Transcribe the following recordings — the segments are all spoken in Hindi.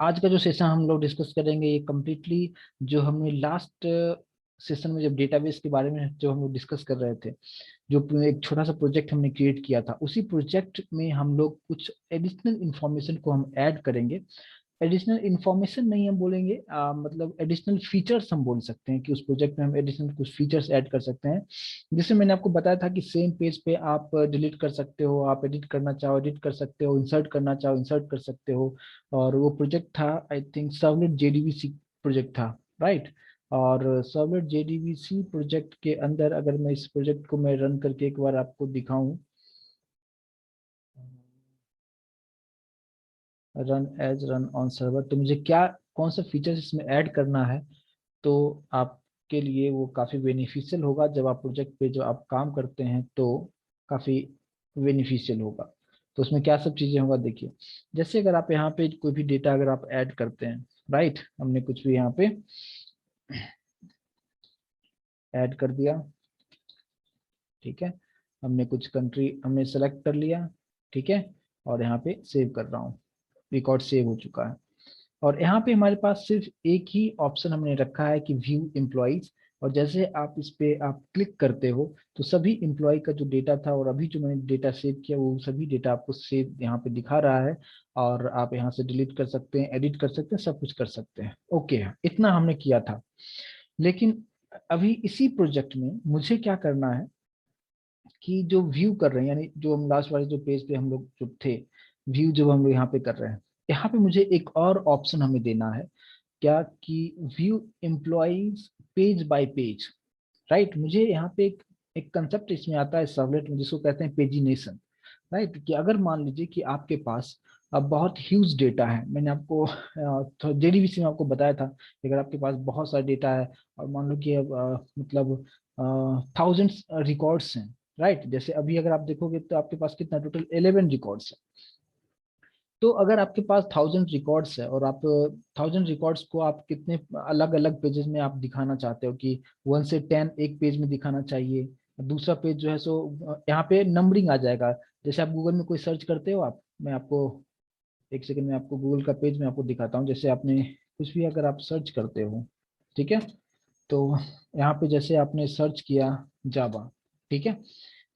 आज का जो सेशन हम लोग डिस्कस करेंगे ये कम्प्लीटली जो हमने लास्ट सेशन में जब डेटाबेस के बारे में जो हम लोग डिस्कस कर रहे थे, जो एक छोटा सा प्रोजेक्ट हमने क्रिएट किया था, उसी प्रोजेक्ट में हम लोग कुछ एडिशनल इंफॉर्मेशन को हम ऐड करेंगे। एडिशनल इंफॉर्मेशन नहीं हम बोलेंगे, मतलब एडिशनल फीचर्स हम बोल सकते हैं कि उस प्रोजेक्ट में हम एडिशनल कुछ फीचर्स ऐड कर सकते हैं। जिससे मैंने आपको बताया था कि सेम पेज पे आप डिलीट कर सकते हो, आप एडिट करना चाहो एडिट कर सकते हो, इंसर्ट करना चाहो इंसर्ट कर सकते हो। और वो प्रोजेक्ट था, I think servlet JDBC project था, राइट। और सर्वलेट जेडीबीसी प्रोजेक्ट के अंदर अगर मैं इस प्रोजेक्ट को मैं रन करके एक बार आपको दिखाऊं, run as run on server, तो मुझे क्या कौन सा फीचर्स इसमें ऐड करना है, तो आपके लिए वो काफ़ी बेनिफिशियल होगा। जब आप प्रोजेक्ट पे जो आप काम करते हैं तो काफ़ी बेनिफिशियल होगा। तो उसमें क्या सब चीज़ें होगा देखिए। जैसे अगर आप यहाँ पे कोई भी डेटा अगर आप ऐड करते हैं, राइट, हमने कुछ भी यहाँ पे ऐड कर दिया, ठीक है। हमने कुछ कंट्री हमने सेलेक्ट कर लिया, ठीक है। और यहाँ पे सेव कर रहा हूँ, रिकॉर्ड सेव हो चुका है। और यहाँ पे हमारे पास सिर्फ एक ही ऑप्शन हमने रखा है कि व्यू एम्प्लॉइज। और जैसे आप इस पे आप क्लिक करते हो तो सभी एम्प्लॉय का जो डेटा था और अभी जो मैंने डेटा सेव किया वो सभी डेटा आपको सेव यहाँ पे दिखा रहा है। और आप यहाँ से डिलीट कर सकते हैं, एडिट कर सकते हैं, सब कुछ कर सकते हैं। ओके, इतना हमने किया था। लेकिन अभी इसी प्रोजेक्ट में मुझे क्या करना है कि जो व्यू कर रहे हैं, यानी जो हम लास्ट वाले जो पेज पे हम लोग जो थे, व्यू जो हम लोग यहाँ पे कर रहे हैं, यहाँ पे मुझे एक और ऑप्शन हमें देना है। क्या कि view employees page by page, right. मुझे यहाँ पे एक कंसेप्ट इसमें आता है सर्वलेट में जिसको कहते हैं पेजिनेशन, राइट। कि अगर मान लीजिए कि आपके पास अब बहुत ह्यूज डेटा है, मैंने आपको जेडीबीसी में आपको बताया था कि अगर आपके पास बहुत सारा डेटा है और मान लो कि अब मतलब थाउजेंड्स रिकॉर्ड्स हैं, राइट। जैसे अभी अगर आप देखोगे तो आपके पास कितना टोटल 11 रिकॉर्ड्स है। तो अगर आपके पास 1000 रिकॉर्ड्स है और आप 1000 रिकॉर्ड्स को आप कितने अलग अलग पेजेस में आप दिखाना चाहते हो कि 1 से 10 एक पेज में दिखाना चाहिए, दूसरा पेज जो है सो यहाँ पे नंबरिंग आ जाएगा। जैसे आप गूगल में कोई सर्च करते हो, आप मैं आपको एक सेकंड में आपको गूगल का पेज में आपको दिखाता हूँ। जैसे आपने कुछ भी अगर आप सर्च करते हो, ठीक है, तो यहाँ पे जैसे आपने सर्च किया जावा, ठीक है।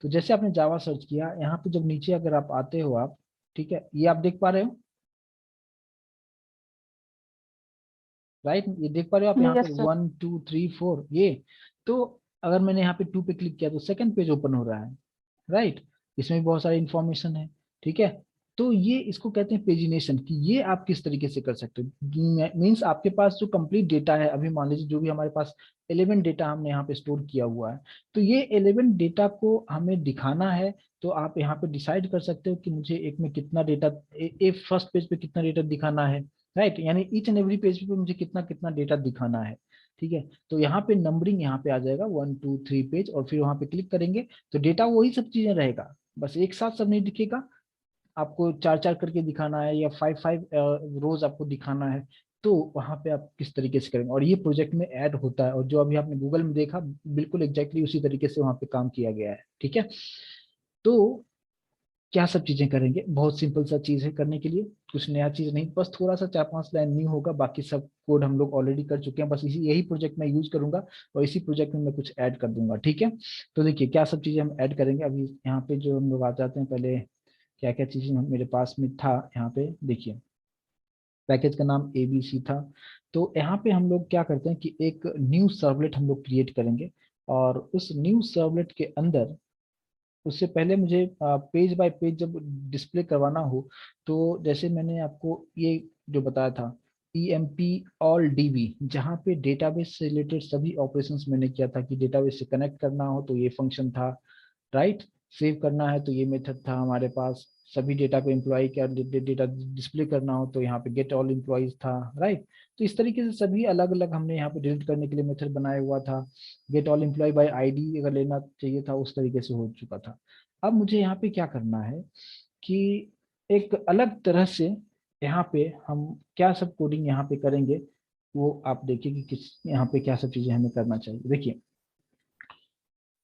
तो जैसे आपने जावा सर्च किया, यहाँ पे जब नीचे अगर आप आते हो आप, ठीक है, ये आप देख पा रहे हो, राइट। ये देख पा रहे हो आप यहाँ पे यस सर। 1 2 3 4 ये। तो अगर मैंने यहाँ पे 2 पे क्लिक किया तो सेकंड पेज ओपन हो रहा है, राइट। इसमें भी बहुत सारी इंफॉर्मेशन है, ठीक है। तो ये इसको कहते हैं पेजिनेशन, कि ये आप किस तरीके से कर सकते हो। मीन्स आपके पास जो कंप्लीट डेटा है, अभी मान लीजिए जो भी हमारे पास 11 डेटा हमने यहाँ पे स्टोर किया हुआ है, तो ये 11 डेटा को हमें दिखाना है। तो आप यहाँ पे डिसाइड कर सकते हो कि मुझे एक में कितना डेटा, एक फर्स्ट पेज पे कितना डेटा दिखाना है, राइट। यानी ईच एंड एवरी पेज पे मुझे कितना कितना डेटा दिखाना है, ठीक है। तो यहाँ पे नंबरिंग यहाँ पे आ जाएगा 1 2 3 पेज, और फिर वहां पे क्लिक करेंगे तो डेटा वही सब चीजें रहेगा, बस एक साथ सब नहीं दिखेगा। आपको चार चार करके दिखाना है या 5 5 रोज आपको दिखाना है। तो वहां पे आप किस तरीके से करेंगे, और ये प्रोजेक्ट में ऐड होता है, और जो अभी आपने गूगल में देखा बिल्कुल एग्जैक्टली उसी तरीके से वहां पे काम किया गया है, ठीक है। तो क्या सब चीजें करेंगे, बहुत सिंपल सा चीज है करने के लिए, कुछ नया चीज नहीं, बस थोड़ा सा 4 5 लाइन न्यू होगा, बाकी सब कोड हम लोग ऑलरेडी कर चुके हैं। बस इसी यही प्रोजेक्ट में यूज करूंगा और इसी प्रोजेक्ट में मैं कुछ ऐड कर दूंगा, ठीक है। तो देखिए क्या सब चीजें हम ऐड करेंगे। अभी यहाँ पे जो हम लोग आ जाते हैं, पहले क्या क्या चीजें मेरे पास में था, यहाँ पे देखिए पैकेज का नाम एबीसी था। तो यहाँ पे हम लोग क्या करते हैं कि एक न्यू सर्वलेट हम लोग क्रिएट करेंगे। और उस न्यू सर्वलेट के अंदर, उससे पहले मुझे पेज बाय पेज जब डिस्प्ले करवाना हो, तो जैसे मैंने आपको ये जो बताया था EMP ऑल DB, जहाँ पे डेटाबेस से रिलेटेड सभी ऑपरेशंस मैंने किया था, कि डेटाबेस से कनेक्ट करना हो तो ये फंक्शन था, राइट। सेव करना है तो ये मेथड था हमारे पास, सभी डेटा को एम्प्लॉय का डेटा डिस्प्ले करना हो तो यहाँ पे गेट ऑल एम्प्लॉयज था, राइट। तो इस तरीके से सभी अलग अलग हमने यहाँ पे डिलीट करने के लिए मेथड बनाया हुआ था। Get all employ bye ID अगर लेना चाहिए था, उस तरीके से हो चुका था। अब मुझे यहाँ पे क्या करना है कि एक अलग तरह से यहाँ पे हम क्या सब कोडिंग यहाँ पे करेंगे, वो आप देखिए कि किस यहाँ पे क्या सब चीजें हमें करना चाहिए। देखिए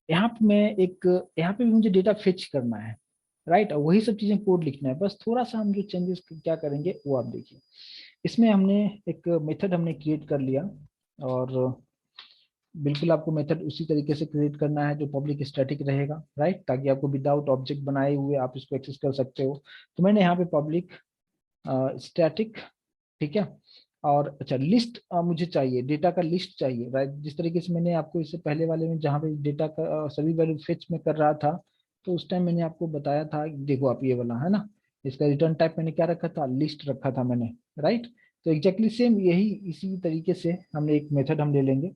यहाँ पे मैं एक, यहाँ पे भी मुझे डेटा फेच करना है, राइट। और वही सब चीजें कोड लिखना है, बस थोड़ा सा हम जो चेंजेस क्या करेंगे वो आप देखिए। इसमें हमने एक मेथड हमने क्रिएट कर लिया, और बिल्कुल आपको मेथड उसी तरीके से क्रिएट करना है जो पब्लिक स्टैटिक रहेगा, राइट, ताकि आपको विदाउट ऑब्जेक्ट बनाए हुए आप इसको एक्सेस कर सकते हो। तो मैंने यहाँ पे पब्लिक स्टैटिक, ठीक है। और अच्छा लिस्ट मुझे चाहिए, डेटा का लिस्ट चाहिए, राइट। जिस तरीके से मैंने आपको इससे पहले वाले में जहाँ पे डेटा का सभी वैल्यू फेच में कर रहा था, तो उस टाइम मैंने आपको बताया था, देखो आप ये वाला है ना, इसका रिटर्न टाइप मैंने क्या रखा था, लिस्ट रखा था मैंने, राइट। तो एग्जैक्टली सेम यही इसी तरीके से हमने एक मेथड हम ले लेंगे,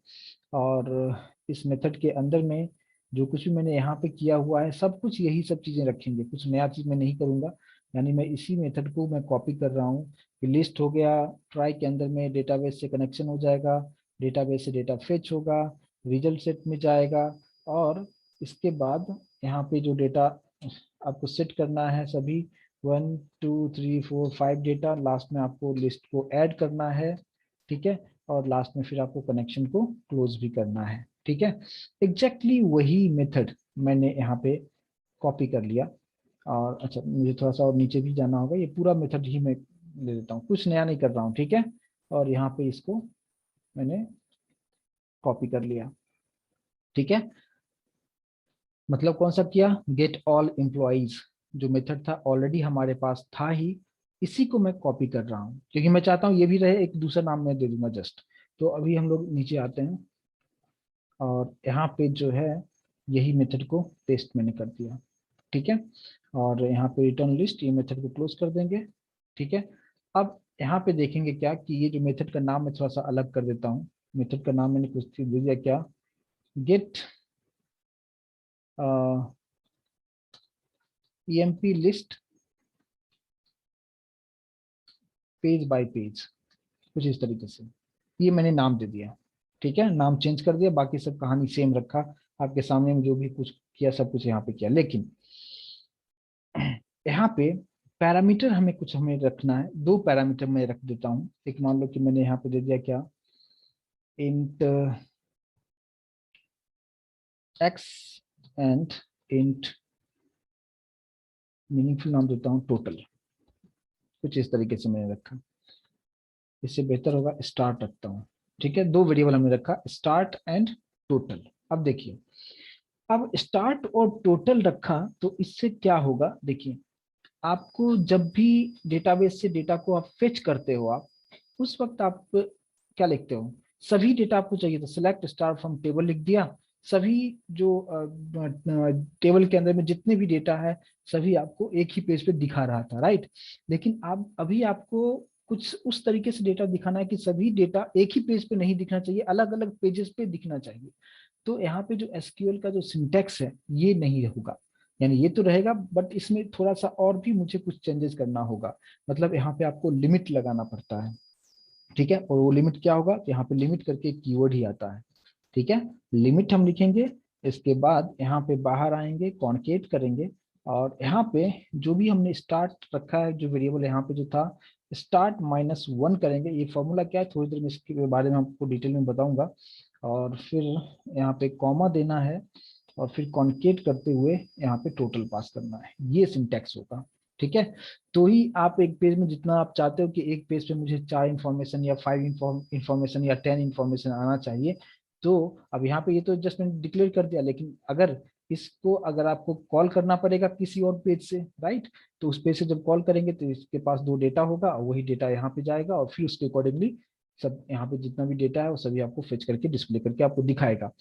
और इस मेथड के अंदर में जो कुछ भी मैंने यहाँ पे किया हुआ है सब कुछ यही सब चीजें रखेंगे, कुछ नया चीज मैं नहीं करूंगा। यानी मैं इसी मेथड को मैं कॉपी कर रहा हूँ कि लिस्ट हो गया, ट्राई के अंदर में डेटाबेस से कनेक्शन हो जाएगा, डेटाबेस से डेटा फेच होगा, रिजल्ट सेट में जाएगा, और इसके बाद यहाँ पे जो डेटा आपको सेट करना है सभी 1 2 3 4 5 डेटा, लास्ट में आपको लिस्ट को ऐड करना है, ठीक है। और लास्ट में फिर आपको कनेक्शन को क्लोज भी करना है, ठीक है। एग्जैक्टली वही मेथड मैंने यहाँ पे कॉपी कर लिया। और अच्छा मुझे थोड़ा सा और नीचे भी जाना होगा, ये पूरा मेथड ही मैं ले लेता हूँ, कुछ नया नहीं कर रहा हूँ, ठीक है। और यहाँ पे इसको मैंने कॉपी कर लिया, ठीक है। मतलब कौन सा किया, गेट ऑल एम्प्लॉइज, जो मेथड था ऑलरेडी हमारे पास था ही, इसी को मैं कॉपी कर रहा हूँ, क्योंकि मैं चाहता हूँ ये भी रहे, एक दूसरा नाम मैं दे दूंगा जस्ट। तो अभी हम लोग नीचे आते हैं, और यहाँ पे जो है यही मेथड को पेस्ट मैंने कर दिया, ठीक है। और यहाँ पे रिटर्न लिस्ट, ये मेथड को क्लोज कर देंगे, ठीक है। अब यहाँ पे देखेंगे क्या कि ये जो मेथड का नाम मैं थोड़ा सा अलग कर देता हूँ। मेथड का नाम मैंने कुछ दे दिया, क्या, get emp list page by page, कुछ इस तरीके से ये मैंने नाम दे दिया, ठीक है। नाम चेंज कर दिया, बाकी सब कहानी सेम रखा, आपके सामने में जो भी कुछ किया सब कुछ यहाँ पे किया। लेकिन यहाँ पे पैरामीटर हमें कुछ हमें रखना है, दो पैरामीटर मैं रख देता हूँ। एक मान लो कि मैंने यहाँ पे दे दिया क्या, int x and int, meaningful नाम देता हूँ टोटल, कुछ इस तरीके से मैंने रखा। इससे बेहतर होगा स्टार्ट रखता हूँ, ठीक है। दो वेरिएबल हमने रखा, स्टार्ट एंड टोटल। अब देखिए, अब स्टार्ट और टोटल रखा तो इससे क्या होगा, देखिए आपको जब भी डेटाबेस से डेटा को आप फेच करते हो, आप उस वक्त आप क्या लिखते हो, सभी डेटा आपको चाहिए तो सिलेक्ट स्टार फ्रॉम टेबल लिख दिया, सभी जो टेबल के अंदर में जितने भी डेटा है सभी आपको एक ही पेज पे दिखा रहा था, राइट। लेकिन अब अभी आपको कुछ उस तरीके से डेटा दिखाना है कि सभी डेटा एक ही पेज पे नहीं दिखना चाहिए, अलग अलग पेजेस पे दिखना चाहिए। तो यहाँ पे जो एसक्यूएल का जो सिंटेक्स है ये नहीं होगा, यानी ये तो रहेगा बट इसमें थोड़ा सा और भी मुझे कुछ चेंजेस करना होगा। मतलब यहाँ पे आपको लिमिट लगाना पड़ता है, ठीक है। और वो लिमिट क्या होगा, यहाँ पे लिमिट करके कीवर्ड ही आता है, ठीक है। लिमिट हम लिखेंगे, इसके बाद यहाँ पे बाहर आएंगे, कॉन्केट करेंगे, और यहाँ पे जो भी हमने स्टार्ट रखा है जो वेरिएबल यहाँ पे जो था, start-1 करेंगे। ये फॉर्मूला क्या है थोड़ी देर में इसके बारे में आपको डिटेल में बताऊंगा। और फिर यहाँ पे कॉमा देना है, और फिर कॉन्केट करते हुए यहाँ पे टोटल पास करना है, ये सिंटैक्स होगा, ठीक है। तो ही आप एक पेज में जितना आप चाहते हो कि एक पेज पे मुझे 4 इंफॉर्मेशन या 5 इंफॉर्मेशन या 10 इंफॉर्मेशन आना चाहिए, तो अब यहाँ पे ये तो जस्ट मैंने डिक्लेयर कर दिया, लेकिन अगर इसको अगर आपको कॉल करना पड़ेगा किसी और पेज से, राइट, तो उस पेज से जब कॉल करेंगे तो इसके पास दो डेटा होगा, वही डेटा यहाँ पे जाएगा, और फिर उसके अकॉर्डिंगली सब यहाँ पे जितना भी डेटा है वो सभी आपको फेच करके डिस्प्ले करके आपको दिखाएगा।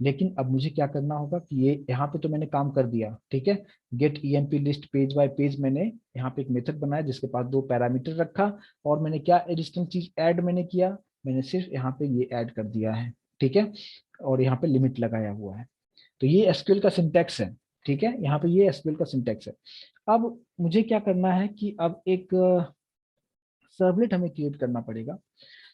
लेकिन अब मुझे क्या करना होगा कि ये यहाँ पे तो मैंने काम कर दिया, ठीक है। Get emp list page by page, मैंने यहाँ पे एक मेथड बनाया जिसके पास दो पैरामीटर रखा, और मैंने क्या एडिशनल चीज ऐड मैंने किया, मैंने सिर्फ यहाँ पे ये ऐड कर दिया है, ठीक है। और यहाँ पे लिमिट लगाया हुआ है। तो ये एसक्यूएल का सिंटैक्स है, ठीक है। यहाँ पे ये एसक्यूएल का सिंटैक्स है। अब मुझे क्या करना है कि अब एक सर्वलेट हमें क्रिएट करना पड़ेगा,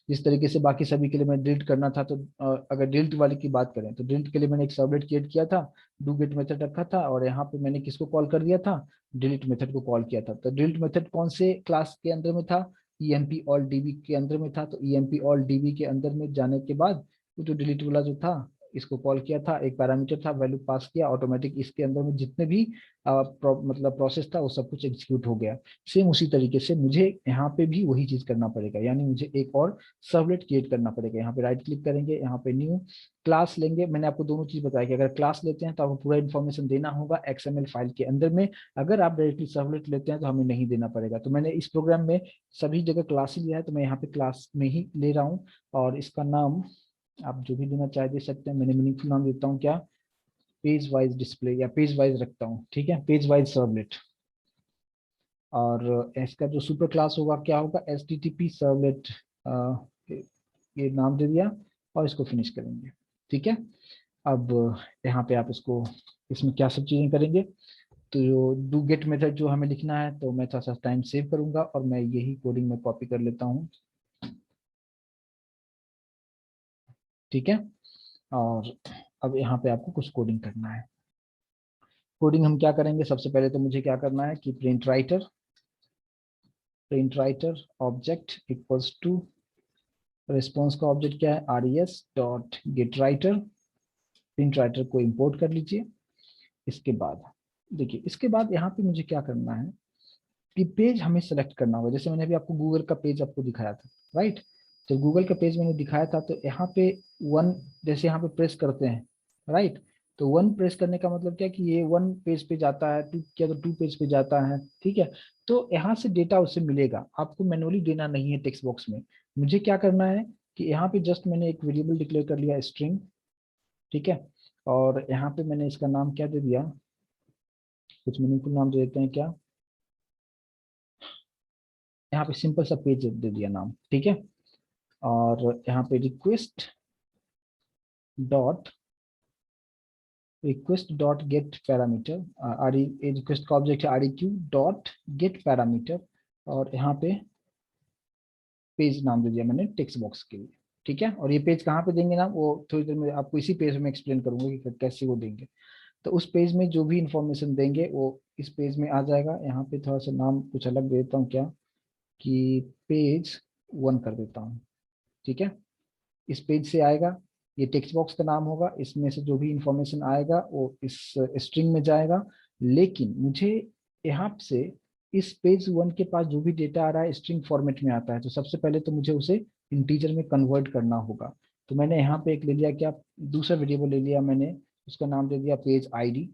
जिस तरीके से बाकी सभी के लिए मैं डिलीट करना था। तो अगर डिलीट वाले की बात करें तो डिलीट के लिए मैंने एक सर्वलेट क्रिएट किया था, डू गेट मेथड रखा था, और यहाँ पे मैंने किसको कॉल कर दिया था, डिलीट मेथड को कॉल किया था। तो डिलीट मेथड कौन से क्लास के अंदर में था, emp all db के अंदर में था। तो emp all db के अंदर में जाने के बाद वो जो डिलीट वाला जो था इसको कॉल किया था, एक पैरामीटर था, वैल्यू पास किया, ऑटोमेटिक इसके अंदर में जितने भी मतलब प्रोसेस था वो सब कुछ एग्जीक्यूट हो गया। सेम उसी तरीके से मुझे यहाँ पे भी वही चीज करना पड़ेगा, यानी मुझे एक और सर्वलेट क्रिएट करना पड़ेगा। यहाँ पे राइट क्लिक करेंगे, यहाँ पे न्यू क्लास लेंगे। मैंने आपको दोनों चीज बताया कि अगर क्लास लेते हैं तो आपको पूरा इन्फॉर्मेशन देना होगा XML फाइल के अंदर में, अगर आप डायरेक्टली सर्वलेट लेते हैं तो हमें नहीं देना पड़ेगा। तो मैंने इस प्रोग्राम में सभी जगह क्लास ही लिया है, तो मैं यहाँ पे क्लास में ही ले रहा हूँ। और इसका नाम आप जो भी देना चाहे दे सकते हैं। मैंने मीनिंगफुल नाम देता हूँ क्या, पेज वाइज डिस्प्ले या पेज वाइज रखता हूँ, ठीक है, पेज वाइज सर्वलेट। और इसका जो सुपर क्लास होगा क्या होगा, HTTP सर्वलेट, ये नाम दे दिया और इसको फिनिश करेंगे, ठीक है। अब यहाँ पे आप इसको, इसमें क्या सब चीजें करेंगे, तो जो डू गेट मेथड जो हमें लिखना है, तो मैं थोड़ा सा टाइम सेव करूंगा और मैं यही कोडिंग में कॉपी कर लेता हूँ, ठीक है। और अब यहाँ पे आपको कुछ कोडिंग करना है। कोडिंग हम क्या करेंगे, सबसे पहले तो मुझे क्या करना है कि print writer object equals to, response का ऑब्जेक्ट क्या है, res dot get writer, print writer को इंपोर्ट कर लीजिए। इसके बाद देखिए, इसके बाद यहाँ पे मुझे क्या करना है कि पेज हमें सेलेक्ट करना होगा। जैसे मैंने अभी आपको गूगल का पेज आपको दिखाया था, राइट। तो गूगल का पेज मैंने दिखाया था, तो यहाँ पे वन, जैसे यहाँ पे प्रेस करते हैं, राइट। तो वन प्रेस करने का मतलब क्या कि ये वन पेज पे जाता है, टू किया तो टू पेज पे जाता है, ठीक है। तो यहाँ से डेटा उससे मिलेगा, आपको मैनुअली देना नहीं है टेक्स्ट बॉक्स में। मुझे क्या करना है कि यहाँ पे जस्ट मैंने एक वेरिएबल डिक्लेयर कर लिया स्ट्रिंग, ठीक है। और यहाँ पे मैंने इसका नाम क्या दे दिया, कुछ मीनिंगफुल नाम दे देते हैं क्या, यहाँ पे सिंपल सा पेज दे दिया नाम, ठीक है। और यहाँ पे dot request dot get parameter, R request का ऑब्जेक्ट है REQ डॉट गेट पैरामीटर, और यहाँ पे पेज नाम दे दिया मैंने टेक्स्ट बॉक्स के लिए, ठीक है। और ये पेज कहाँ पे देंगे ना, वो थोड़ी देर में आपको इसी पेज में एक्सप्लेन करूंगा कि कैसे वो देंगे। तो उस पेज में जो भी इंफॉर्मेशन देंगे वो इस पेज में आ जाएगा। यहाँ पे थोड़ा सा नाम कुछ अलग दे देता हूँ क्या, कि पेज 1 कर देता हूँ, ठीक है। इस पेज से आएगा, ये टेक्स्ट बॉक्स का नाम होगा, इसमें से जो भी इंफॉर्मेशन आएगा वो इस स्ट्रिंग में जाएगा। लेकिन मुझे यहाँ से इस पेज 1 के पास जो भी डेटा आ रहा है स्ट्रिंग फॉर्मेट में आता है, तो सबसे पहले तो मुझे उसे इंटीजर में कन्वर्ट करना होगा। तो मैंने यहाँ पे एक ले लिया क्या, दूसरा वेरिएबल ले लिया मैंने, उसका नाम दे दिया पेज ID,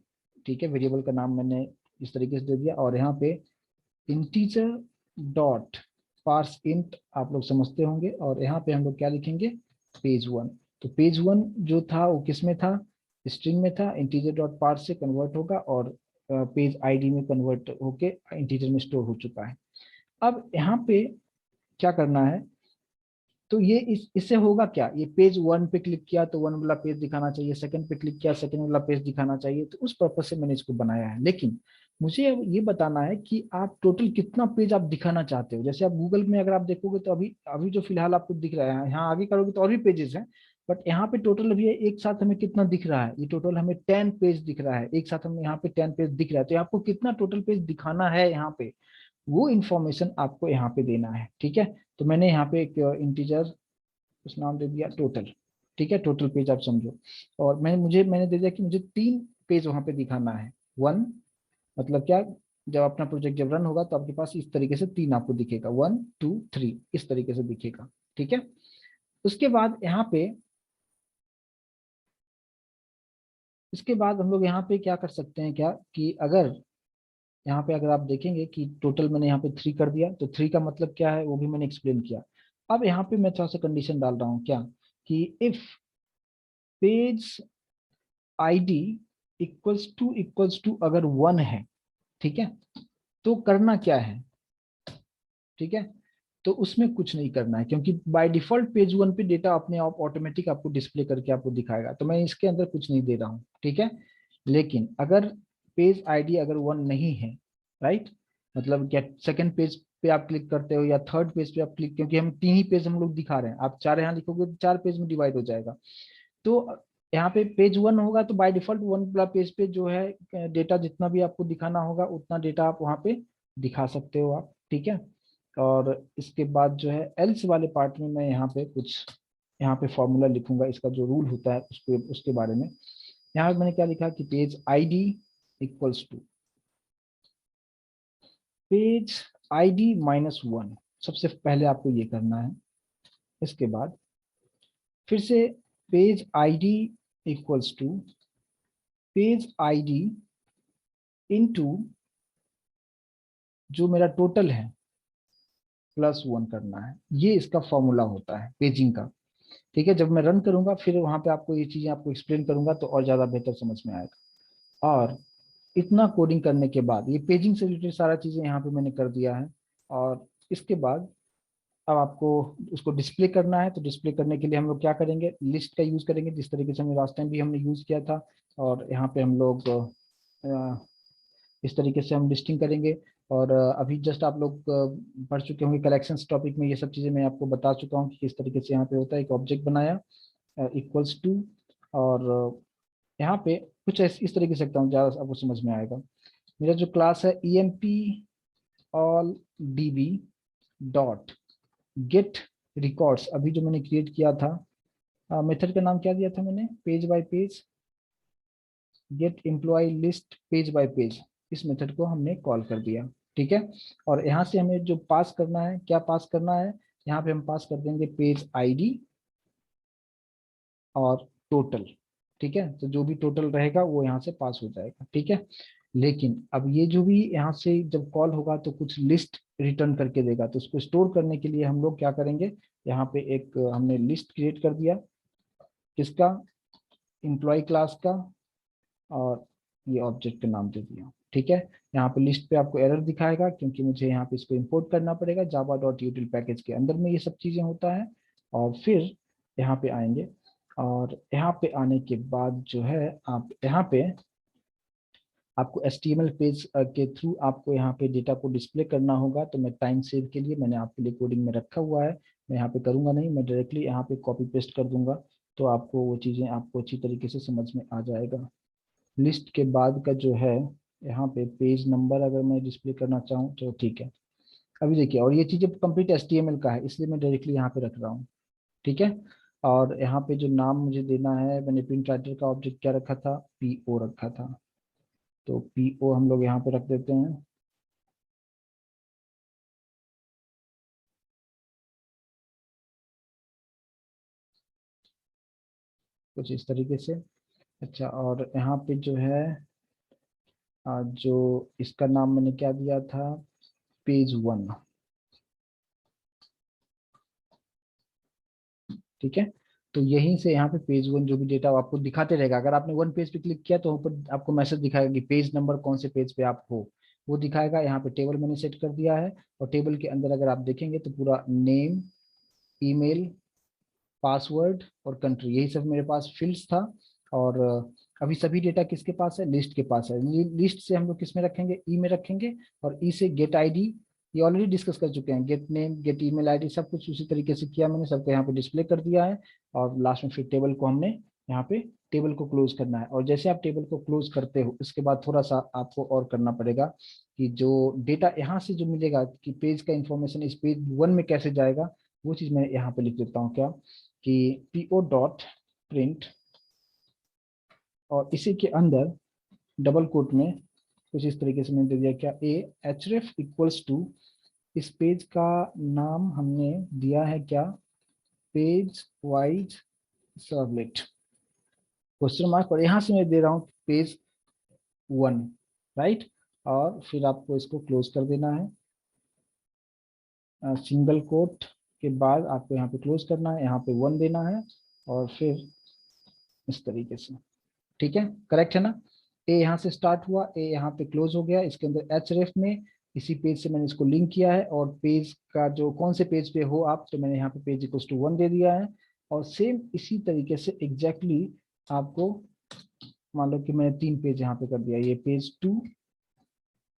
ठीक है। वेरिएबल का नाम मैंने इस तरीके से दे दिया। और यहाँ पे इंटीजर डॉट पार्स इंट आप लोग समझते होंगे, और यहाँ पे हम लोग क्या लिखेंगे, पेज 1। तो पेज 1 जो था वो किस में था, स्ट्रिंग में था, इंटीजर डॉट पार्स से कन्वर्ट होगा और पेज ID में कन्वर्ट होके इंटीजर में स्टोर हो चुका है। अब यहाँ पे क्या करना है, तो ये इससे होगा क्या, ये पेज 1 पे क्लिक किया तो 1 वाला पेज दिखाना चाहिए, सेकंड पे क्लिक किया सेकंड वाला पेज दिखाना चाहिए, तो उस पर्पज से मैंने इसको बनाया है। लेकिन मुझे अब ये बताना है कि आप टोटल कितना पेज आप दिखाना चाहते हो। जैसे आप गूगल में अगर आप देखोगे तो अभी अभी जो फिलहाल आपको दिख रहा है, यहाँ आगे करोगे तो और भी पेजेस हैं, बट यहाँ पे टोटल अभी एक साथ हमें कितना दिख रहा है, ये टोटल हमें 10 पेज दिख रहा है, एक साथ हमें यहाँ पे 10 पेज दिख रहा है। तो आपको कितना टोटल पेज दिखाना है यहाँ पे, वो इन्फॉर्मेशन आपको यहाँ पे देना है, ठीक है। तो मैंने यहाँ पे एक इंटीजर उस नाम दे दिया टोटल, ठीक है, टोटल पेज आप समझो। और मैंने दे दिया कि मुझे 3 पेज वहां पे दिखाना है। 1 मतलब क्या, जब अपना प्रोजेक्ट जब रन होगा तो आपके पास इस तरीके से 3 आपको दिखेगा, 1 2 3 इस तरीके से दिखेगा, ठीक है। उसके बाद यहाँ पे, इसके बाद हम लोग यहाँ पे क्या कर सकते हैं क्या, कि अगर यहाँ पे अगर आप देखेंगे कि टोटल मैंने यहाँ पे 3 कर दिया, तो 3 का मतलब क्या है वो भी मैंने एक्सप्लेन किया। अब यहाँ पे मैं थोड़ा सा कंडीशन डाल रहा हूँ क्या, कि if page ID equals to अगर 1 है, ठीक है, तो करना क्या है, ठीक है। तो उसमें कुछ नहीं करना है, क्योंकि बाय डिफॉल्ट पेज 1 पे डेटा अपने आप ऑटोमेटिक आपको डिस्प्ले करके आपको दिखाएगा, तो मैं इसके अंदर कुछ नहीं दे रहा हूँ, ठीक है। लेकिन अगर पेज ID अगर 1 नहीं है, राइट, मतलब क्या सेकंड पेज पे आप क्लिक करते हो या थर्ड पेज पे आप क्लिक, क्योंकि हम 3 ही पेज हम लोग दिखा रहे हैं, आप 4 यहाँ लिखोगे तो 4 पेज में डिवाइड हो जाएगा। तो यहाँ पे पेज 1 होगा तो बाय डिफॉल्ट 1 वाला पेज पे जो है डेटा जितना भी आपको दिखाना होगा उतना डेटा आप वहाँ पे दिखा सकते हो आप, ठीक है। और इसके बाद जो है एल्स वाले पार्ट में मैं यहाँ पे कुछ यहाँ पे फॉर्मूला लिखूंगा, इसका जो रूल होता है उसके बारे में। यहाँ पे मैंने क्या लिखा कि page ID equals to page ID -1। सबसे पहले आपको ये करना है। इसके बाद फिर से page ID equals to page ID into जो मेरा टोटल है +1 करना है। ये इसका फॉर्मूला होता है पेजिंग का। ठीक है, जब मैं रन करूंगा फिर वहां पे आपको ये चीजें आपको एक्सप्लेन करूंगा तो और ज्यादा बेहतर समझ में आएगा। और इतना कोडिंग करने के बाद ये पेजिंग से रिलेटेड सारा चीजें यहाँ पे मैंने कर दिया है। और इसके बाद अब आपको उसको डिस्प्ले करना है, तो डिस्प्ले करने के लिए हम लोग क्या करेंगे, लिस्ट का यूज करेंगे, जिस तरीके से हमने लास्ट टाइम भी हमने यूज किया था। और यहाँ पे हम लोग इस तरीके से हम लिस्टिंग करेंगे। और अभी जस्ट आप लोग पढ़ चुके होंगे कलेक्शंस टॉपिक में, ये सब चीज़ें मैं आपको बता चुका हूँ कि किस तरीके से यहाँ पे होता है। एक ऑब्जेक्ट बनाया इक्वल्स टू, और यहाँ पे कुछ इस तरीके से सकता हूँ, ज़्यादा आपको समझ में आएगा। मेरा जो क्लास है emp all db dot gate records, अभी जो मैंने क्रिएट किया था, मेथड का नाम क्या दिया था मैंने, page by page get employee list page by page. इस मेथड को हमने कॉल कर दिया। ठीक है, और यहाँ से हमें जो पास करना है, क्या पास करना है, यहाँ पे हम पास कर देंगे पेज आईडी और टोटल। ठीक है, तो जो भी टोटल रहेगा वो यहाँ से पास हो जाएगा। ठीक है, लेकिन अब ये जो भी यहाँ से जब कॉल होगा तो कुछ लिस्ट रिटर्न करके देगा, तो उसको स्टोर करने के लिए हम लोग क्या करेंगे, यहाँ पे एक हमने लिस्ट क्रिएट कर दिया, किसका, एम्प्लॉय क्लास का, और ये ऑब्जेक्ट का नाम दे दिया। ठीक है, यहाँ पे लिस्ट पे आपको एरर दिखाएगा क्योंकि मुझे यहाँ पे इसको इंपोर्ट करना पड़ेगा जावा डॉट यूटिल पैकेज के अंदर में, ये सब चीजें होता है। और फिर यहाँ पे आएंगे, और यहाँ पे आने के बाद जो है आप यहाँ पे आपको HTML पेज के थ्रू आपको यहाँ पे डेटा को डिस्प्ले करना होगा। तो मैं टाइम सेव के लिए मैंने आपके लिए कोडिंग में रखा हुआ है, मैं यहाँ पे करूँगा नहीं, मैं डायरेक्टली यहाँ पे कॉपी पेस्ट कर दूंगा। तो आपको वो चीज़ें आपको अच्छी तरीके से समझ में आ जाएगा। लिस्ट के बाद का जो है यहाँ पे पेज नंबर अगर मैं डिस्प्ले करना चाहूँ तो ठीक है। अभी देखिए, और ये चीज़ें कंप्लीट HTML का है इसलिए मैं डायरेक्टली यहाँ पे रख रहा हूँ। ठीक है, और यहाँ पे जो नाम मुझे देना है, मैंने प्रिंट राइटर का ऑब्जेक्ट क्या रखा था, PO रखा था, तो PO हम लोग यहाँ पे रख देते हैं। कुछ इस तरीके से। अच्छा, और यहाँ पे जो है जो इसका नाम मैंने क्या दिया था, पेज 1। ठीक है, तो यहीं से यहाँ पे पेज 1 जो भी डेटा आपको दिखाते रहेगा, अगर आपने 1 पेज पे क्लिक किया तो ऊपर आपको मैसेज दिखाएगा कि पेज नंबर कौन से पेज पे आप हो, वो दिखाएगा। यहाँ पे टेबल मैंने सेट कर दिया है, और टेबल के अंदर अगर आप देखेंगे तो पूरा नेम, ईमेल, पासवर्ड और कंट्री, यही सब मेरे पास फील्ड्स था। और अभी सभी डेटा किसके पास है, लिस्ट के पास है। लिस्ट से हम लोग किस में रखेंगे, ई में रखेंगे, और ई से गेट आईडी, ये ऑलरेडी डिस्कस कर चुके हैं, gate name, gate email ID, सब कुछ उसी तरीके से किया मैंने, सबको यहाँ पे डिस्प्ले कर दिया है। और लास्ट में फिर टेबल को हमने यहाँ पे टेबल को क्लोज करना है। और जैसे आप टेबल को क्लोज करते हो इसके बाद थोड़ा सा आपको और करना पड़ेगा कि जो डेटा यहाँ से जो मिलेगा कि पेज का इंफॉर्मेशन इस पेज 1 में कैसे जाएगा, वो चीज मैं यहाँ पे लिख देता हूँ क्या, कि PO डॉट प्रिंट, और इसी के अंदर डबल कोट में कुछ इस तरीके से मैंने दे दिया क्या, ए href इक्वल्स टू, इस पेज का नाम हमने दिया है क्या, page wise servlet question mark, और यहाँ से मैं दे रहा हूँ पेज 1। राइट, और फिर आपको इसको क्लोज कर देना है, सिंगल कोट के बाद आपको यहाँ पे क्लोज करना है, यहाँ पे 1 देना है, और फिर इस तरीके से। ठीक है, करेक्ट है ना। ए यहाँ से स्टार्ट हुआ, ए यहाँ पे क्लोज हो गया, इसके अंदर href में इसी पेज से मैंने इसको लिंक किया है, और पेज का जो कौन से पेज पे हो आप, तो मैंने यहाँ पे पेज इक्वल्स टू 1 दे दिया है। और सेम इसी तरीके से एग्जैक्टली आपको, मान लो कि मैंने 3 पेज यहाँ पे कर दिया, ये पेज 2,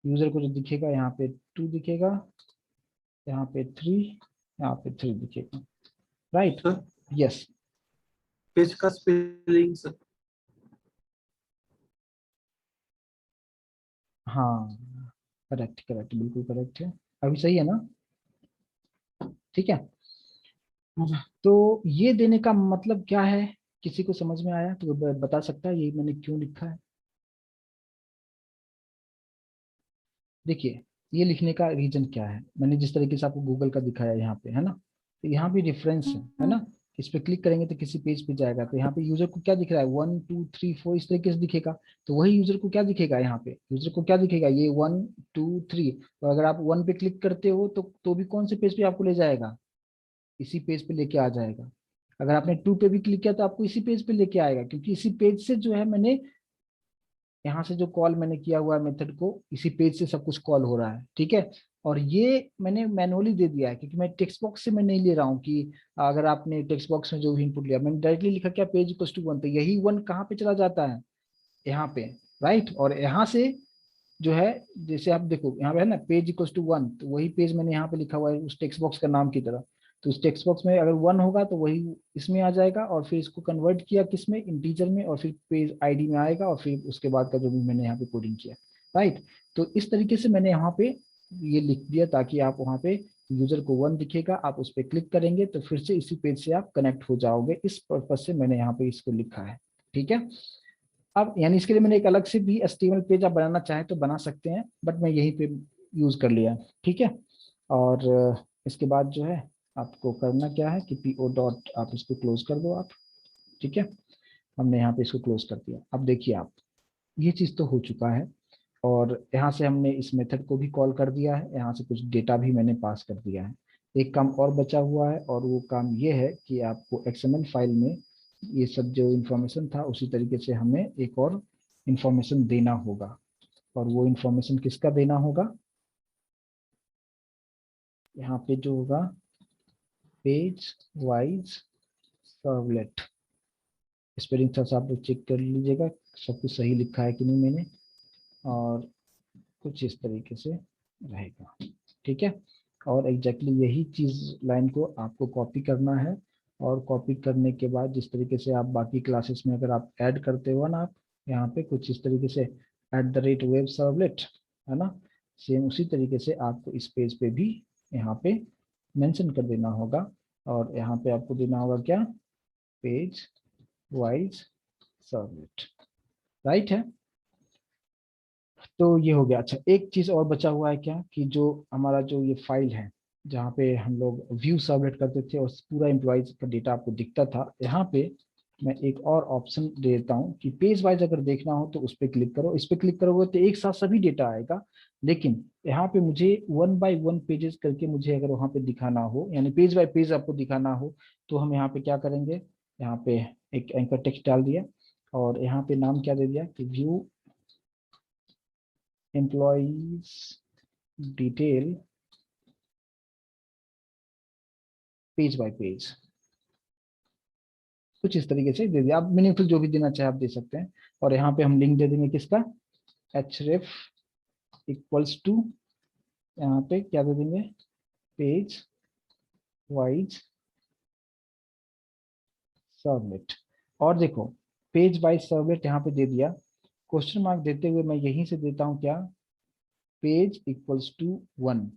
यूजर को जो दिखेगा यहाँ पे 2 दिखेगा, यहाँ पे 3, यहाँ पे 3 दिखेगा। राइट, सर यस, पेज का स्पेलिंग सर। हाँ, करेक्ट करेक्ट, बिल्कुल करेक्ट है, अभी सही है ना। ठीक है, तो ये देने का मतलब क्या है, किसी को समझ में आया तो बता सकता है ये मैंने क्यों लिखा है। देखिए, ये लिखने का रीजन क्या है, मैंने जिस तरीके से आपको गूगल का दिखाया यहाँ पे, है ना, तो यहाँ भी रेफरेंस है ना। इस पे क्लिक करेंगे तो किसी पेज पे जाएगा, तो यहाँ पे यूजर को क्या दिख रहा है, 1 2 3 4 इस तरीके से दिखेगा। तो वही यूजर को क्या दिखेगा, यहाँ पे यूजर को क्या दिखेगा, ये 1 2 3। तो अगर आप 1 पे क्लिक करते हो तो भी कौन से पेज पे आपको ले जाएगा, इसी पेज पे लेके आ जाएगा। अगर आपने 2 पे भी क्लिक किया तो आपको इसी पेज पे लेके आएगा, क्योंकि इसी पेज से जो है मैंने यहाँ से जो कॉल मैंने किया हुआ है मेथड को, इसी पेज से सब कुछ कॉल हो रहा है, ठीक है। और ये मैंने मैनुअली दे दिया है, क्योंकि मैं टेक्स्ट बॉक्स से मैं नहीं ले रहा हूँ कि अगर आपने टेक्स्ट बॉक्स में जो भी इनपुट लिया, मैंने डायरेक्टली लिखा क्या, पेज इक्वल टू 1, तो यही 1 कहाँ पे चला जाता है, यहाँ पे, राइट। और यहाँ से जो है, जैसे आप देखो यहाँ पे है ना पेज इक्वल टू 1, तो वही पेज मैंने यहाँ पे लिखा हुआ है उस टेक्स्ट बॉक्स का नाम की तरह। तो उस टेक्स्ट बॉक्स में अगर 1 होगा तो वही इसमें आ जाएगा, और फिर इसको कन्वर्ट किया किस में, इंटीजर में, और फिर पेज आईडी में आएगा, और फिर उसके बाद का जो भी मैंने यहाँ पे कोडिंग किया, राइट। तो इस तरीके से मैंने यहाँ पे ये लिख दिया, ताकि आप वहाँ पे यूजर को 1 दिखेगा, आप उस पर क्लिक करेंगे तो फिर से इसी पेज से आप कनेक्ट हो जाओगे। इस पर्पज से मैंने यहाँ पे इसको लिखा है, ठीक है। अब यानी इसके लिए मैंने एक अलग से भी एचटीएमएल पेज आप बनाना चाहे तो बना सकते हैं, बट मैं यहीं पे यूज कर लिया, ठीक है। और इसके बाद जो है आपको करना क्या है कि पीओ डॉट आप इसको क्लोज कर दो आप, ठीक है। हमने यहाँ पे इसको क्लोज कर दिया। अब देखिए आप, ये चीज तो हो चुका है, और यहाँ से हमने इस मेथड को भी कॉल कर दिया है, यहाँ से कुछ डेटा भी मैंने पास कर दिया है। एक काम और बचा हुआ है, और वो काम ये है कि आपको एक्सएमएल फाइल में ये सब जो इंफॉर्मेशन था उसी तरीके से हमें एक और इंफॉर्मेशन देना होगा। और वो इंफॉर्मेशन किसका देना होगा, यहाँ पे जो होगा पेज वाइज सर्वलेट। स्पेलिंग थोड़ा सा आप लोग चेक कर लीजिएगा, सब कुछ सही लिखा है कि नहीं मैंने, और कुछ इस तरीके से रहेगा, ठीक है। और एग्जैक्टली यही चीज लाइन को आपको कॉपी करना है, और कॉपी करने के बाद जिस तरीके से आप बाकी क्लासेस में अगर आप ऐड करते हो ना, आप यहाँ पे कुछ इस तरीके से @वेब सर्वलेट, है ना, सेम उसी तरीके से आपको इस पेज पे भी यहाँ पे मेंशन कर देना होगा। और यहाँ पे आपको देना होगा क्या, पेज वाइज सर्वलेट, राइट है। तो ये हो गया। अच्छा, एक चीज और बचा हुआ है क्या, कि जो हमारा जो ये फाइल है जहाँ पे हम लोग व्यू सबमिट करते थे और पूरा एम्प्लॉइज का डेटा आपको दिखता था, यहाँ पे मैं एक और ऑप्शन दे देता हूँ कि पेज वाइज अगर देखना हो तो उस पर क्लिक करो। इस पर क्लिक करोगे तो एक साथ सभी डेटा आएगा, लेकिन यहाँ पे मुझे 1 बाय 1 पेजेस करके मुझे अगर वहाँ पे दिखाना हो, यानी पेज बाय पेज आपको दिखाना हो, तो हम यहाँ पे क्या करेंगे, यहाँ पे एक एंकर टेक्स्ट डाल दिया, और यहाँ पे नाम क्या दे दिया कि view employees detail page by page, कुछ इस तरीके से दे दिया। आप मीनिंगफुल जो भी देना चाहे आप दे सकते हैं। और यहाँ पे हम लिंक दे देंगे किसका, href इक्वल्स टू, यहाँ पे क्या दे देंगे, पेज वाइज सर्वलेट। और देखो, पेज वाइज सर्वलेट यहाँ पे दे दिया, क्वेश्चन मार्क देते हुए मैं यहीं से देता हूँ क्या, पेज इक्वल्स टू 1।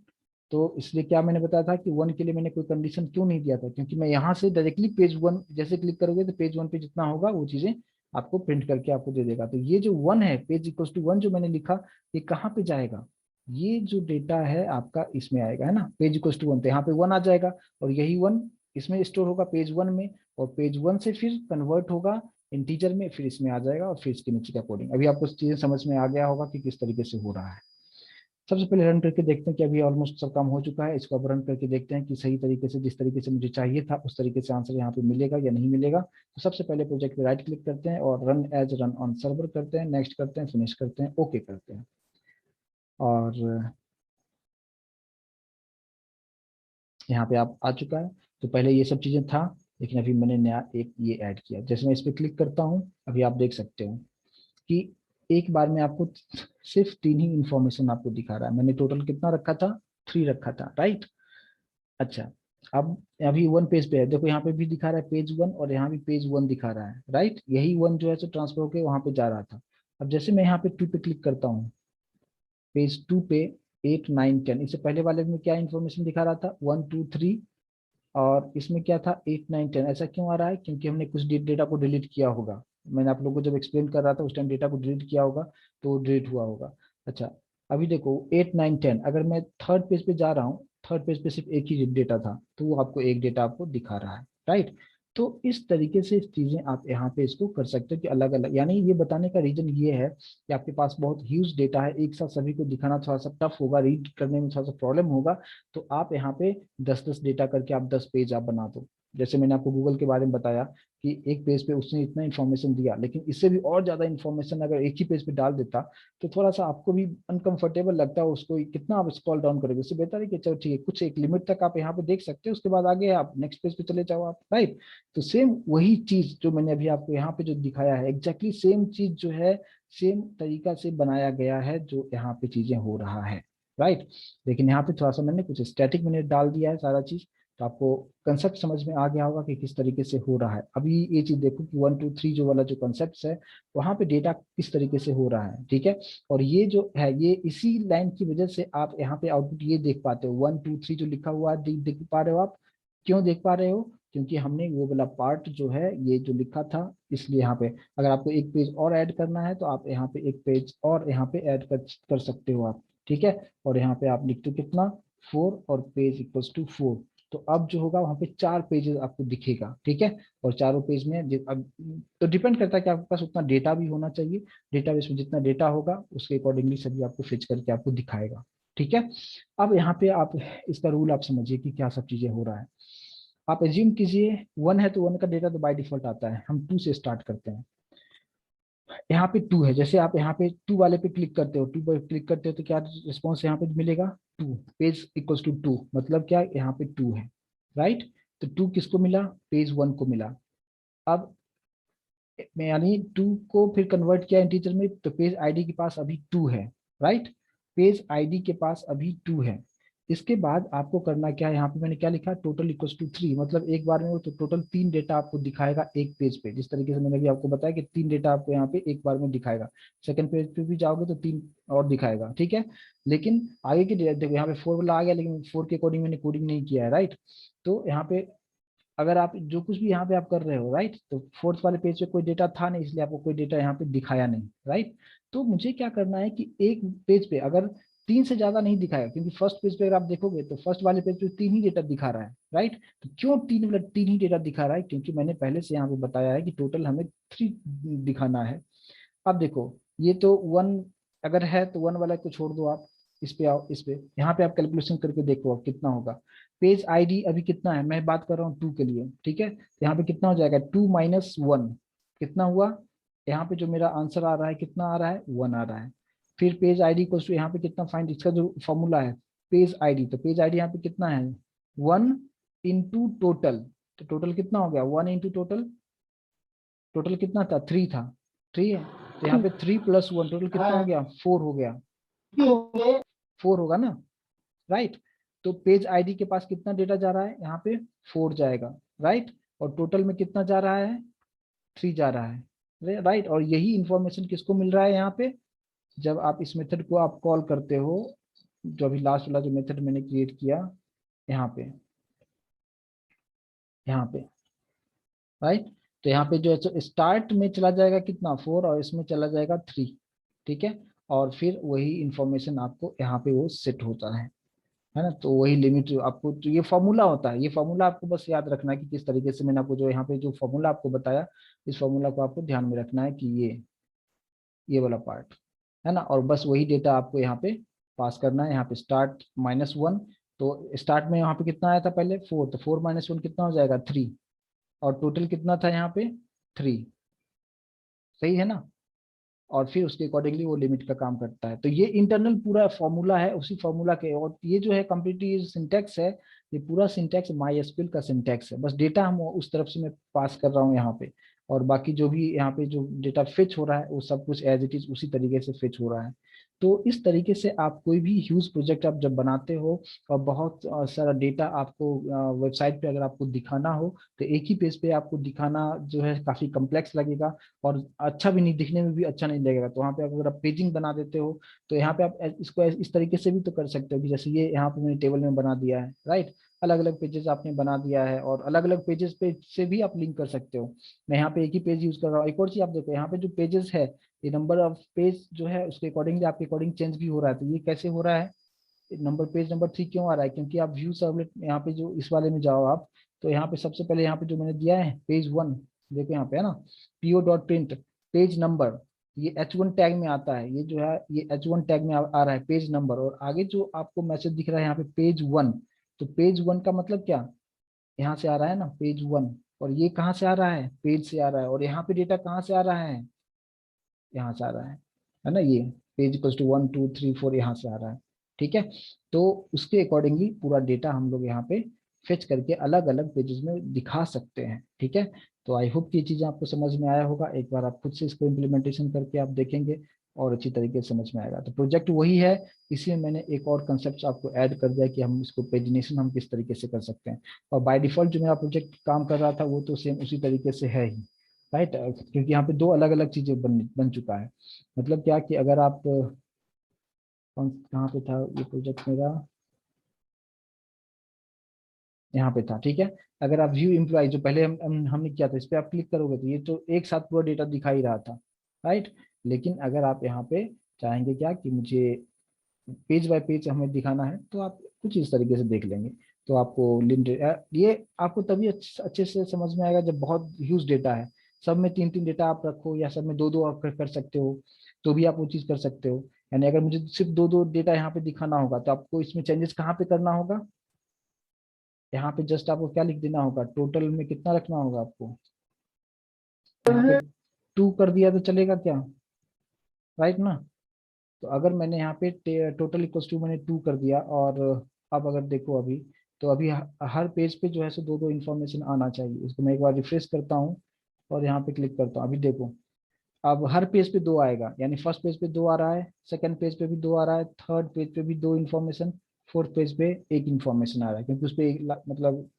तो इसलिए क्या मैंने बताया था कि 1 के लिए मैंने कोई कंडीशन क्यों नहीं दिया था, क्योंकि मैं यहाँ से डायरेक्टली पेज 1 जैसे क्लिक करोगे तो पेज 1 पे जितना होगा वो चीजें आपको प्रिंट करके आपको दे देगा। तो ये जो 1 है, पेज इक्वल्स टू 1 जो मैंने लिखा, ये कहाँ पे जाएगा, ये जो डेटा है आपका इसमें आएगा, है ना, पेज इक्वल्स टू 1, तो यहाँ पे 1 आ जाएगा, और यही 1 इसमें स्टोर होगा पेज 1 में, और पेज 1 से फिर कन्वर्ट होगा इंटीजर में, फिर इसमें आ जाएगा, और फिर इसके नीचे का कोडिंग। अभी आपको चीजें समझ में आ गया होगा कि किस तरीके से हो रहा है। सबसे पहले रन करके देखते हैं कि अभी ऑलमोस्ट सब काम हो चुका है। इसको अब रन करके देखते हैं कि सही तरीके से, जिस तरीके से मुझे चाहिए था उस तरीके से आंसर यहाँ पे मिलेगा या नहीं मिलेगा। तो सबसे पहले प्रोजेक्ट पे राइट क्लिक करते हैं और run as run on server करते हैं, नेक्स्ट करते हैं, फिनिश करते हैं, ओके करते हैं। और यहाँ पे आप आ चुका है। तो पहले ये सब चीजें था, लेकिन अभी मैंने नया एक ये ऐड किया। जैसे मैं इस पर क्लिक करता हूँ, अभी आप देख सकते हो कि एक बार में आपको सिर्फ 3 ही इंफॉर्मेशन आपको दिखा रहा है। मैंने टोटल कितना रखा था, 3 रखा था, राइट। अच्छा, अब अभी 1 पेज पे है, देखो यहाँ पे भी दिखा रहा है पेज 1, और यहाँ भी पेज 1 दिखा रहा है, राइट। यही 1 जो है सो ट्रांसफर होकर वहां पे जा रहा था। अब जैसे मैं यहाँ पे 2 पे क्लिक करता हूँ, पेज 2 पे 8 9 10, इससे पहले वाले में क्या इन्फॉर्मेशन दिखा रहा था, 1 2 3 और इसमें क्या था 8 9 10, ऐसा क्यों आ रहा है? क्योंकि हमने कुछ डेटा को डिलीट किया होगा। मैंने आप लोगों को जब एक्सप्लेन कर रहा था उस टाइम डेटा को डिलीट किया होगा, तो वो डिलीट हुआ होगा। अच्छा, अभी देखो 8 9 10, अगर मैं थर्ड पेज पे जा रहा हूँ, थर्ड पेज पे सिर्फ एक ही डेटा था, तो वो आपको एक डेटा आपको दिखा रहा है, राइट। तो इस तरीके से चीजें आप यहाँ पे इसको कर सकते हो कि अलग अलग, यानी ये बताने का रीजन ये है कि आपके पास बहुत ह्यूज डेटा है, एक साथ सभी को दिखाना थोड़ा सा टफ होगा, रीड करने में थोड़ा सा प्रॉब्लम होगा। तो आप यहाँ पे 10 10 डेटा करके आप 10 पेज आप बना दो। जैसे मैंने आपको गूगल के बारे में बताया कि एक पेज पे उसने इतना इन्फॉर्मेशन दिया, लेकिन इससे भी और ज्यादा इन्फॉर्मेशन अगर एक ही पेज पे डाल देता तो थोड़ा सा आपको भी अनकंफर्टेबल लगता है, उसको कितना आप स्क्रॉल डाउन करोगे। उससे बेहतर है कि चलो ठीक है, कुछ एक लिमिट तक आप यहाँ पे देख सकते हो, उसके बाद आगे आप नेक्स्ट पेज पे चले जाओ आप, राइट। तो सेम वही चीज जो मैंने अभी आपको यहाँ पे जो दिखाया है, एग्जैक्टली सेम चीज जो है, सेम तरीका से बनाया गया है जो यहाँ पे चीजें हो रहा है, राइट। लेकिन यहाँ पे थोड़ा सा मैंने कुछ स्टैटिक मैंने डाल दिया है सारा चीज, तो आपको कंसेप्ट समझ में आ गया होगा कि किस तरीके से हो रहा है। अभी ये चीज देखो कि 1 2 3 जो वाला जो कंसेप्ट है, वहां पे डेटा किस तरीके से हो रहा है, ठीक है। और ये जो है, ये इसी लाइन की वजह से आप यहाँ पे आउटपुट ये देख पाते हो, 1 2 3 जो लिखा हुआ है देख पा रहे हो आप। क्यों देख पा रहे हो? क्योंकि हमने वो वाला पार्ट जो है ये जो लिखा था, इसलिए यहाँ पे अगर आपको एक पेज और ऐड करना है तो आप यहाँ पे एक पेज और यहाँ पे ऐड कर सकते हो आप, ठीक है। और यहाँ पे आप लिखते हो कितना, 4, और पेज इक्वल्स टू 4। तो अब जो होगा वहां पे 4 पेजेस आपको दिखेगा, ठीक है। और चारों पेज में अब तो डिपेंड करता है कि आपके पास उतना डेटा भी होना चाहिए। डेटाबेस में जितना डेटा होगा उसके अकॉर्डिंगली सभी आपको फिच करके आपको दिखाएगा, ठीक है। अब यहाँ पे आप इसका रूल आप समझिए कि क्या सब चीजें हो रहा है। आप एज्यूम कीजिए 1 है, तो 1 का डेटा तो बाय डिफॉल्ट आता है, हम 2 से स्टार्ट करते हैं। यहाँ पे 2 है, जैसे आप यहाँ पे 2 वाले पे क्लिक करते हो, 2 पे क्लिक करते हो तो क्या रिस्पॉन्स यहाँ पे मिलेगा, 2, पेज इक्वल्स टू 2, मतलब क्या, यहाँ पे 2 है, राइट। तो 2 किसको मिला, पेज 1 को मिला। अब मैं यानी 2 को फिर कन्वर्ट किया इंटीजर में, तो पेज आईडी के पास अभी 2 है, राइट। पेज आईडी के पास अभी 2 है। इसके बाद आपको करना क्या है, यहाँ पे मैंने क्या लिखा, टोटल इक्वल्स टू 3, मतलब एक बार में वो तो टोटल 3 डेटा आपको दिखाएगा एक पेज पे, जिस तरीके से मैंने अभी आपको बताया कि 3 डेटा आपको यहाँ पे एक बार में दिखाएगा। सेकंड पेज पे भी जाओगे तो 3 और दिखाएगा, ठीक है। लेकिन आगे की देखो यहाँ पे 4 वाला आ गया, लेकिन 4 के अकॉर्डिंग मैंने कोडिंग नहीं किया है, राइट। तो यहाँ पे अगर आप जो कुछ भी यहाँ पे आप कर रहे हो, राइट, तो फोर्थ वाले पेज पे कोई डेटा था नहीं, इसलिए आपको कोई डेटा यहाँ पे दिखाया नहीं, राइट। तो मुझे क्या करना है कि एक पेज पे अगर 3 से ज्यादा नहीं दिखाया, क्योंकि फर्स्ट पेज पे अगर आप देखोगे तो फर्स्ट वाले पेज पे 3 ही डेटा दिखा रहा है, राइट। तो क्यों 3 ही डेटा दिखा रहा है, क्योंकि मैंने पहले से यहाँ पे बताया है कि टोटल हमें 3 दिखाना है। अब देखो, ये तो 1 अगर है तो 1 वाला को छोड़ दो आप, इस पे आओ, इस पे यहाँ पे आप कैलकुलेशन करके देखो अब कितना होगा। पेज आईडी अभी कितना है, मैं बात कर रहा हूँ 2 के लिए, ठीक है। तो यहाँ पे कितना हो जाएगा, 2 माइनस 1, कितना हुआ। यहाँ पे जो मेरा आंसर आ रहा है कितना आ रहा है, 1 आ रहा है। फिर पेज आईडी को यहाँ पे कितना फाइंड, इसका जो फॉर्मूला है पेज आईडी, तो पेज आईडी यहाँ पे कितना है, 1 इंटू टोटल। तो टोटल कितना हो गया, 1 इंटू टोटल, टोटल कितना था, 3 था, ठीक है। तो यहाँ पे 3 प्लस 1 टोटल कितना हो गया, 4 हो गया, 4 होगा ना, राइट। तो पेज आईडी के पास कितना डेटा जा रहा है, यहाँ पे 4 जाएगा, राइट। और टोटल में कितना जा रहा है, 3 जा रहा है, राइट। और यही इंफॉर्मेशन किसको मिल रहा है यहाँ पे, जब आप इस मेथड को आप कॉल करते हो, जो अभी लास्ट वाला जो मेथड मैंने क्रिएट किया यहाँ पे, यहाँ पे, राइट। तो यहाँ पे जो है स्टार्ट में चला जाएगा कितना, 4, और इसमें चला जाएगा 3, ठीक है। और फिर वही इंफॉर्मेशन आपको यहाँ पे वो सेट होता है ना। तो वही लिमिट आपको, तो ये फॉर्मूला होता है, ये फॉर्मूला आपको बस याद रखना है कि किस तरीके से मैंने आपको जो यहाँ पे जो फॉर्मूला आपको बताया, इस फॉर्मूला को आपको ध्यान में रखना है कि ये वाला पार्ट है ना। और बस वही डेटा आपको यहाँ पे पास करना है, यहाँ पे स्टार्ट -1, तो स्टार्ट में यहाँ पे कितना आया था पहले, 4, तो 4 माइनस 1 कितना हो जाएगा, 3। और टोटल कितना था यहाँ पे, 3, सही है ना। और फिर उसके अकॉर्डिंगली वो लिमिट का काम करता है। तो ये इंटरनल पूरा फॉर्मूला है उसी फॉर्मूला के, और ये जो है कंप्लीटली सिंटैक्स है, ये पूरा सिंटैक्स MySQL का सिंटैक्स है, बस डेटा हम उस तरफ से मैं पास कर रहा हूँ यहाँ पे। और बाकी जो भी यहाँ पे जो डेटा फेच हो रहा है वो सब कुछ एज इट इज उसी तरीके से फेच हो रहा है। तो इस तरीके से आप कोई भी ह्यूज प्रोजेक्ट आप जब बनाते हो और बहुत सारा डेटा आपको वेबसाइट पे अगर आपको दिखाना हो, तो एक ही पेज पे आपको दिखाना जो है काफी कम्प्लेक्स लगेगा, और अच्छा भी नहीं, दिखने में भी अच्छा नहीं लगेगा। तो वहाँ पे अगर आप पेजिंग बना देते हो, तो यहाँ पे आप इसको इस तरीके से भी तो कर सकते हो कि जैसे ये यहाँ पे मैंने टेबल में बना दिया है, राइट। अलग अलग पेजेस आपने बना दिया है, और अलग अलग पेजेस पे से भी आप लिंक कर सकते हो। मैं यहाँ पे एक ही पेज यूज कर रहा हूँ। एक और चीज आप देखो, यहाँ पे जो पेजेस है, ये नंबर ऑफ पेज जो है उसके अकॉर्डिंगली आपके अकॉर्डिंग चेंज भी हो रहा है। तो ये कैसे हो रहा है, नंबर पेज नंबर 3 क्यों आ रहा है, क्योंकि आप व्यू सर्वलेट यहाँ पे जो इस वाले में जाओ आप, तो यहाँ पे सबसे पहले यहाँ पे जो मैंने दिया है पेज 1, देखो यहाँ पे है ना, po.print पेज नंबर, ये H1 टैग में आता है, ये जो है ये H1 टैग में आ रहा है पेज नंबर, और आगे जो आपको मैसेज दिख रहा है यहाँ पे पेज 1, तो पेज 1 का मतलब क्या, यहाँ से आ रहा है ना पेज 1, और ये कहाँ से आ रहा है, पेज से आ रहा है, और यहाँ पे डेटा कहाँ से आ रहा है, यहाँ से आ रहा है ना, ये पेज इक्वल्स टू 1 2 3 4 यहाँ से आ रहा है। ठीक है, तो उसके अकॉर्डिंगली पूरा डेटा हम लोग यहाँ पे फेच करके अलग अलग पेजेस में दिखा सकते हैं। ठीक है, तो आई होप कि ये चीजें आपको समझ में आया होगा। एक बार आप खुद से इसको इम्प्लीमेंटेशन करके आप देखेंगे और अच्छी तरीके से समझ में आएगा। तो प्रोजेक्ट वही है, इसी में मैंने एक और कंसेप्ट आपको ऐड कर दिया कि हम इसको पेजिनेशन हम किस तरीके से कर सकते हैं। और बाय डिफॉल्ट जो मेरा प्रोजेक्ट काम कर रहा था वो तो सेम उसी तरीके से है ही, राइट, क्योंकि यहाँ पे दो अलग अलग चीजें बन चुका है। मतलब क्या कि अगर आप कहाँ पे था ये प्रोजेक्ट मेरा, यहाँ पे था। ठीक है, अगर आप व्यू एम्प्लॉय जो पहले हमने किया था, इस पे आप क्लिक करोगे तो ये तो एक साथ पूरा डेटा दिखा ही रहा था, राइट। लेकिन अगर आप यहाँ पे चाहेंगे क्या कि मुझे पेज बाय पेज हमें दिखाना है, तो आप कुछ इस तरीके से देख लेंगे। तो आपको ये आपको तभी अच्छे से समझ में आएगा जब बहुत ह्यूज डेटा है, सब में 3 3 डेटा आप रखो, या सब में 2 2 आप कर सकते हो, तो भी आप वो चीज कर सकते हो। यानी अगर मुझे सिर्फ 2 2 डेटा यहाँ पे दिखाना होगा, तो आपको इसमें चेंजेस कहाँ पे करना होगा, यहाँ पे जस्ट आपको क्या लिख देना होगा, टोटल में कितना रखना होगा आपको, यहाँ पे 2 कर दिया तो चलेगा क्या, राइट ना। तो अगर मैंने यहाँ पे टोटल इक्वल्स टू मैंने 2 कर दिया, और अब अगर देखो अभी, तो अभी हर पेज पे जो है सो 2 2 इन्फॉर्मेशन आना चाहिए। इसको मैं एक बार रिफ्रेश करता हूँ और यहाँ पे क्लिक करता हूँ, अभी देखो अब हर पेज पे 2 आएगा, यानी फर्स्ट पेज पे 2 आ रहा है, सेकंड पेज पे भी 2 आ रहा है, थर्ड पेज पे भी 2 इन्फॉर्मेशन, फोर्थ पेज पे एक इन्फॉर्मेशन आ रहा है, क्योंकि उस पे मतलब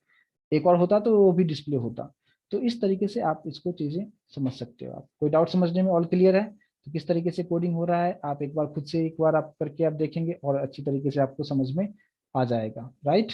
एक और होता तो वो भी डिस्प्ले होता। तो इस तरीके से आप इसको चीजें समझ सकते हो। आप कोई डाउट समझने में ऑल क्लियर है, तो किस तरीके से कोडिंग हो रहा है आप एक बार खुद से एक बार आप करके आप देखेंगे और अच्छी तरीके से आपको समझ में आ जाएगा, राइट।